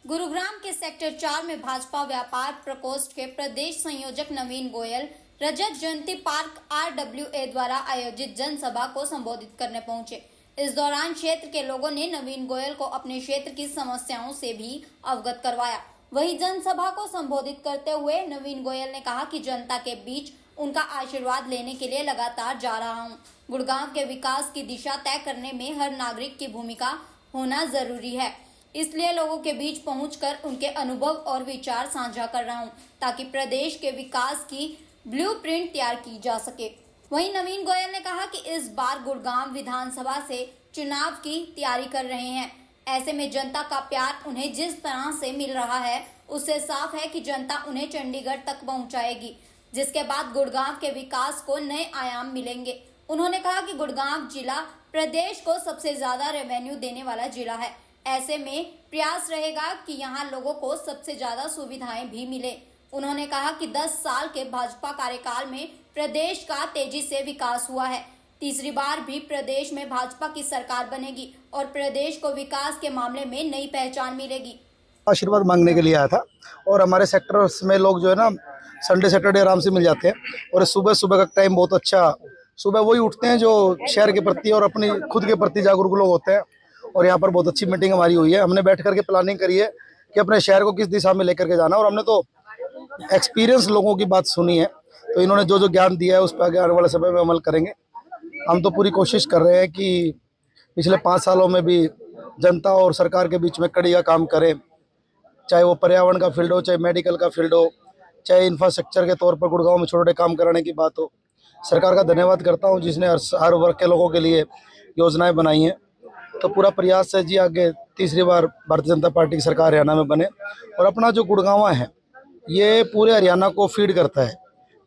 गुरुग्राम के सेक्टर 4 में भाजपा व्यापार प्रकोष्ठ के प्रदेश संयोजक नवीन गोयल रजत जयंती पार्क RWA द्वारा आयोजित जनसभा को संबोधित करने पहुंचे। इस दौरान क्षेत्र के लोगों ने नवीन गोयल को अपने क्षेत्र की समस्याओं से भी अवगत करवाया। वहीं जनसभा को संबोधित करते हुए नवीन गोयल ने कहा कि जनता के बीच उनका आशीर्वाद लेने के लिए लगातार जा रहा हूं। गुड़गांव के विकास की दिशा तय करने में हर नागरिक की भूमिका होना जरूरी है, इसलिए लोगों के बीच पहुंचकर उनके अनुभव और विचार साझा कर रहा हूं ताकि प्रदेश के विकास की ब्लूप्रिंट तैयार की जा सके। वहीं नवीन गोयल ने कहा कि इस बार गुड़गांव विधानसभा से चुनाव की तैयारी कर रहे हैं। ऐसे में जनता का प्यार उन्हें जिस तरह से मिल रहा है उससे साफ है कि जनता उन्हें चंडीगढ़ तक पहुंचाएगी, जिसके बाद गुड़गांव के विकास को नए आयाम मिलेंगे। उन्होंने कहा कि गुड़गांव जिला प्रदेश को सबसे ज्यादा रेवेन्यू देने वाला जिला है। ऐसे में प्रयास रहेगा कि यहां लोगों को सबसे ज्यादा सुविधाएं भी मिले। उन्होंने कहा कि 10 साल के भाजपा कार्यकाल में प्रदेश का तेजी से विकास हुआ है। तीसरी बार भी प्रदेश में भाजपा की सरकार बनेगी और प्रदेश को विकास के मामले में नई पहचान मिलेगी। आशीर्वाद मांगने के लिए आया था और हमारे सेक्टर्स में लोग जो है ना संडे सैटरडे आराम से मिल जाते हैं और सुबह सुबह का टाइम बहुत अच्छा, सुबह वही उठते हैं जो शहर के प्रति और अपनी खुद के प्रति जागरूक लोग होते हैं। और यहाँ पर बहुत अच्छी मीटिंग हमारी हुई है। हमने बैठ करके प्लानिंग करी है कि अपने शहर को किस दिशा में लेकर के जाना, और हमने तो एक्सपीरियंस लोगों की बात सुनी है, तो इन्होंने जो जो ज्ञान दिया है उस पर आगे आने वाले समय में अमल करेंगे। हम तो पूरी कोशिश कर रहे हैं कि पिछले 5 सालों में भी जनता और सरकार के बीच में कड़ी का काम करें, चाहे वो पर्यावरण का फील्ड हो, चाहे मेडिकल का फील्ड हो, चाहे इंफ्रास्ट्रक्चर के तौर पर गुड़गांव में छोटे छोटे काम कराने की बात हो। सरकार का धन्यवाद करता हूँ जिसने हर वर्ग के लोगों के लिए योजनाएं बनाई हैं। तो पूरा प्रयास है जी आगे तीसरी बार भारतीय जनता पार्टी की सरकार हरियाणा में बने, और अपना जो गुड़गांव है ये पूरे हरियाणा को फीड करता है,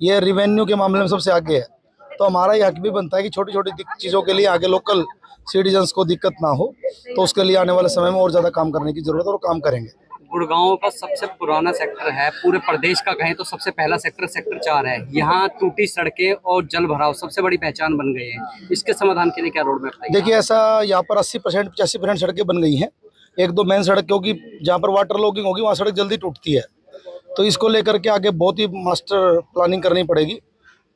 ये रेवेन्यू के मामले में सबसे आगे है। तो हमारा ये हक भी बनता है कि छोटी छोटी चीज़ों के लिए आगे लोकल सिटीजन्स को दिक्कत ना हो, तो उसके लिए आने वाले समय में और ज़्यादा काम करने की जरूरत है और काम करेंगे। गुड़गांव का सबसे पुराना सेक्टर है, पूरे प्रदेश का कहें तो सबसे पहला सेक्टर 4 है। यहाँ टूटी सड़कें और जल भराव सबसे बड़ी पहचान बन गई है। इसके समाधान के लिए क्या रोड मैप है? देखिए ऐसा यहाँ पर 80% 85% सड़कें बन गई हैं। 1-2 मेन सड़क, क्योंकि जहाँ पर वाटर लॉगिंग होगी वहाँ सड़क जल्दी टूटती है, तो इसको लेकर के आगे बहुत ही मास्टर प्लानिंग करनी पड़ेगी।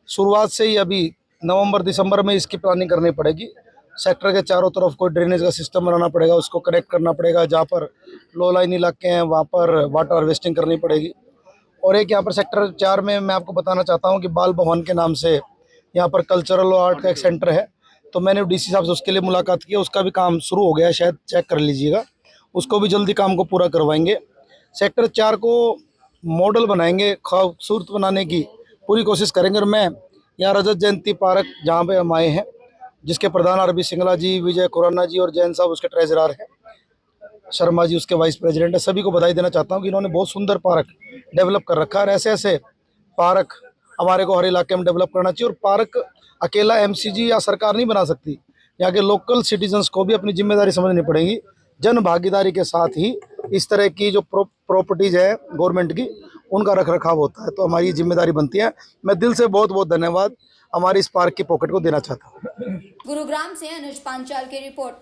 शुरुआत से ही अभी नवंबर-दिसंबर में इसकी प्लानिंग करनी पड़ेगी। सेक्टर के चारों तरफ कोई ड्रेनेज का सिस्टम बनाना पड़ेगा, उसको कनेक्ट करना पड़ेगा। जहाँ पर लो लाइन इलाके हैं वहाँ पर वाटर हार्वेस्टिंग करनी पड़ेगी। और एक यहाँ पर सेक्टर 4 में मैं आपको बताना चाहता हूँ कि बाल भवन के नाम से यहाँ पर कल्चरल और आर्ट का एक सेंटर है, तो मैंने DC साहब से उसके लिए मुलाकात की, उसका भी काम शुरू हो गया है, शायद चेक कर लीजिएगा। उसको भी जल्दी काम को पूरा करवाएंगे। सेक्टर 4 को मॉडल बनाएंगे, खूबसूरत बनाने की पूरी कोशिश करेंगे। और मैं यहाँ रजत जयंती पार्क जहाँ पे हम आए हैं, जिसके प्रधान RB सिंगला जी, विजय खुराना जी और जैन साहब उसके ट्रेजरर हैं, शर्मा जी उसके वाइस प्रेसिडेंट है, सभी को बधाई देना चाहता हूँ कि इन्होंने बहुत सुंदर पार्क डेवलप कर रखा है। और ऐसे ऐसे पार्क हमारे को हर इलाके में डेवलप करना चाहिए। और पार्क अकेला MCG या सरकार नहीं बना सकती, यहाँ के लोकल सिटीजन्स को भी अपनी जिम्मेदारी समझनी पड़ेगी। जन भागीदारी के साथ ही इस तरह की जो प्रॉपर्टीज है गवर्नमेंट की, उनका रख रखाव होता है, तो हमारी जिम्मेदारी बनती है। मैं दिल से बहुत बहुत धन्यवाद हमारी इस पार्क की पॉकेट को देना चाहता हूँ। गुरुग्राम से अनुज पांचाल की रिपोर्ट।